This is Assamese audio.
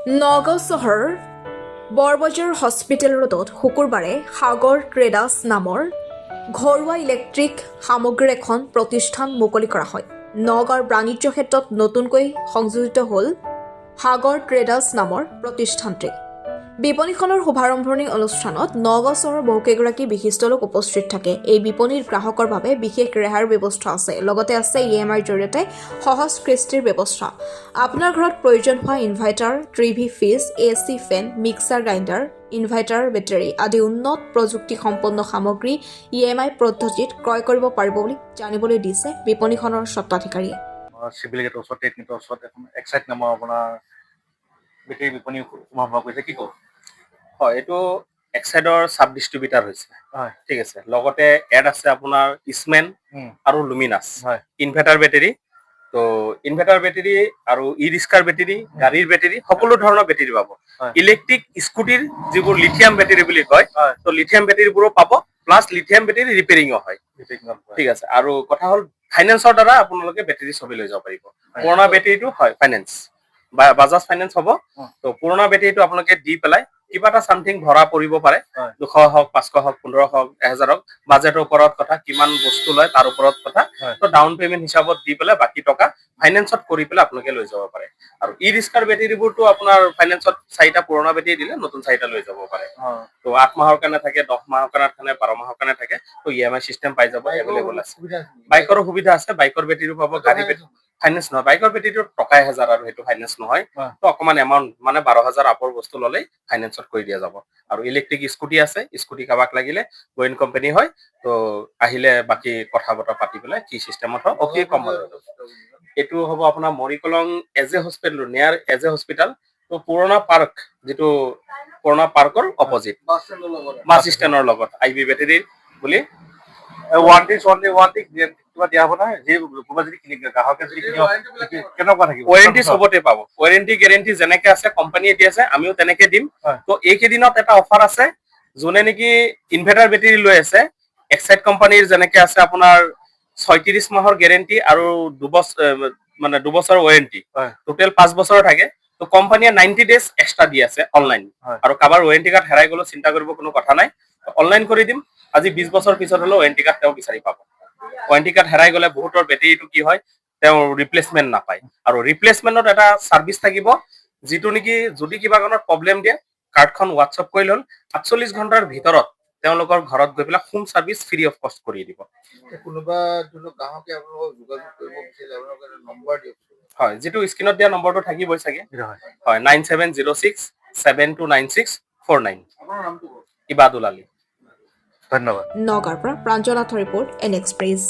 নগাঁও চহৰৰ বৰবজাৰ হস্পিটেল ৰোডত শুকুৰবাৰে সাগৰ ট্ৰেডাৰ্ছ নামৰ ঘৰুৱা ইলেক্ট্ৰিক সামগ্ৰীৰ এখন প্ৰতিষ্ঠান মুকলি কৰা হয়। নগাঁৱৰ বাণিজ্য ক্ষেত্ৰত নতুনকৈ সংযোজিত হ'ল সাগৰ ট্ৰেডাৰ্ছ নামৰ প্ৰতিষ্ঠানটি। বিপণীখনৰ শুভাৰম্ভণি অনুষ্ঠানত নগাঁও চহৰৰ বহুকেইগৰাকী বিশিষ্ট লোক উপস্থিত থাকে। এই বিপণীৰ গ্ৰাহকৰ বাবে বিশেষ ৰেহাইৰ ব্যৱস্থা আছে। লগতে আছে EMIৰ জৰিয়তে সহজ কিস্তিৰ ব্যৱস্থা। আপোনাৰ ঘৰত প্ৰয়োজন হোৱা ইনভাৰ্টাৰ, টিভি, ফ্ৰিজ, AC, ফেন, মিক্সাৰ গ্ৰাইণ্ডাৰ, ইনভাৰ্টাৰ, বেটাৰী আদি উন্নত প্ৰযুক্তি সম্পন্ন সামগ্ৰী EMI পদ্ধতিত ক্ৰয় কৰিব পাৰিব বুলি জানিবলৈ দিছে বিপণীখনৰ স্বত্বাধিকাৰীয়ে। চিভিল গেটৰ ওচৰত টেকনিকৰ ওচৰত এখন এক্সাইট নামৰ আপোনাৰ বেটেৰী বিপণী শুভাৰম্ভ কৰিছে। কি ক'ব? হয়, এইটো এক্সাইডৰ চাব ডিষ্ট্ৰিবিউটাৰ হৈছে। হয়, ঠিক আছে। লগতে এড আছে আপোনাৰ ইছমেন আৰু লুমিনাছ। হয়, ইনভাৰ্টাৰ বেটেৰী, তো ইনভাৰ্টাৰ বেটেৰী আৰু ই ৰিক্সাৰ বেটেৰী, গাড়ীৰ বেটেৰী, সকলো ধৰণৰ বেটেৰী পাব। ইলেক্ট্ৰিক স্কুটিৰ যিবোৰ লিথিয়াম বেটেৰী বুলি কয়, তো লিথিয়াম বেটেৰীবোৰো পাব, প্লাছ লিথিয়াম বেটেৰী ৰিপেয়াৰিঙো হয়। ঠিক আছে। আৰু কথা হ'ল ফাইনেন্সৰ দ্বাৰা আপোনালোকে বেটেৰী ছবি লৈ যাব পাৰিব। পুৰণা বেটেৰীটো হয় ফাইনেন্স বা বাজাজ ফাইনেন্স হ'ব। তো পুৰণা বেটেৰীটো আপোনালোকে দি পেলাই কিবা এটা চামথিং ভৰা পৰিব পাৰে, 200 হওক, 500 হওক, 1500 হওক, 1000 হওক, বাজেটৰ ওপৰত কথা, কিমান বস্তু লয় তাৰ ওপৰত কথা। তো ডাউন পেমেণ্ট হিচাপত দি পেলাই বাকী টকা ফাইনেন্সত কৰি পেলাই আপোনালোকে লৈ যাব পাৰে। আৰু ই ৰিক্সাৰ বেটেৰীবোৰতো আপোনাৰ ফাইনেন্সত 4টা পুৰণা বেটেৰী দিলে নতুন 4টা লৈ যাব পাৰে। তো 8 মাহৰ কাৰণে থাকে, 10 মাহৰ কাৰণে থাকে, 12 মাহৰ কাৰণে থাকে। তো EMI চিষ্টেম পাই যাব, এভেইলেবল আছে। বাইকৰো সুবিধা আছে, বাইকৰ বেটেৰীও পাব, গাড়ী বেটেৰী ফাইনেন্স নহয়। বাইকৰ বেটেৰীটো টকা 1000 আৰু সেইটো ফাইনেন্স নহয়। তো অকমান এমাউণ্ট মানে 12000 আপৰ বস্তু ল'লেই ফাইনেন্সত কৰি দিয়া যাব। আৰু ইলেক্ট্ৰিক স্কুটি আছে, স্কুটি কাবাক লাগিলে গোয়েন কোম্পানী হয়। তো আহিলে বাকী কথা বতৰা পাতি পেলাই কি চিষ্টেমত হয় অতি কম হয়। এইটো হ'ব আপোনাৰ মৰিকলং এজে হস্পিটেল, নিয়াৰ এজে হস্পিটেল। তো পুৰণা পাৰ্ক, যিটো পুৰণা পাৰ্কৰ অপজিট বাছ ষ্টেণ্ডৰ লগত IB বেটেৰী বুলি ৱাৰেণ্টি কিবা দিয়া হ'ব নহয়? যি কোনোবা যদি গ্ৰাহকে যদি কেনেকুৱা থাকিব? ৱাৰেণ্টি চবতে পাব। ৱাৰেণ্টি গেৰেণ্টি যেনেকে আছে কোম্পানীয়ে দি আছে, আমিও তেনেকে দিম। তো এইকেইদিনত এটা অফাৰ আছে, যোনে নেকি ইনভাৰ্টাৰ বেটেৰী লৈ আছে, এক্সাইট কোম্পানীৰ যেনেকে আছে আপোনাৰ 36 মাহৰ গেৰেণ্টি আৰু 2 বছৰ ৱাৰেণ্টি, টোটেল 5 বছৰ থাকে। তো কোম্পানীয়ে 90 ডেজ এক্সট্ৰা দি আছে অনলাইন। আৰু কাৰোবাৰ ৱাৰেণ্টি কাৰ্ড হেৰাই গ'লেও চিন্তা কৰিব কোনো কথা নাই, অনলাইন কৰি দিম। আজি 20 বছৰ পিছত হ'লেও ৱাৰেণ্টি কাৰ্ড তেওঁ বিচাৰি পাব। ৱাৰেণ্টি কাৰ্ড হেৰাই গ'লে বহুতৰ বেটেৰীটো কি হয়, তেওঁ ৰিপ্লেচমেণ্ট নাপায়। আৰু ৰিপ্লেচমেণ্টত এটা ছাৰ্ভিচ থাকিব, যিটো নেকি যদি কিবা কাৰণত প্ৰব্লেম দিয়ে, কাৰ্ডখন হোৱাটছআপ কৰি ল'ল, 48 ঘণ্টাৰ ভিতৰত তেওঁলোকৰ ঘৰত গৈ পেলাই হোম ছাৰ্ভিচ ফ্ৰী অফ কষ্ট কৰি দিব। কোনোবা গ্ৰাহকে আপোনালোকক যোগাযোগ কৰিব বিচাৰিলে আপোনালোকে নম্বৰ দিয়ক। হয়, যিটো স্ক্ৰীনত দিয়া নম্বৰটো থাকিবই চাগে। হয়, 9706729649। আপোনাৰ নামটো কওক। ইবাদুল আলী। ধন্যবাদ। নগাঁৱৰ পৰা প্ৰাঞ্জনাথৰ ৰিপৰ্ট, NX প্ৰেছ।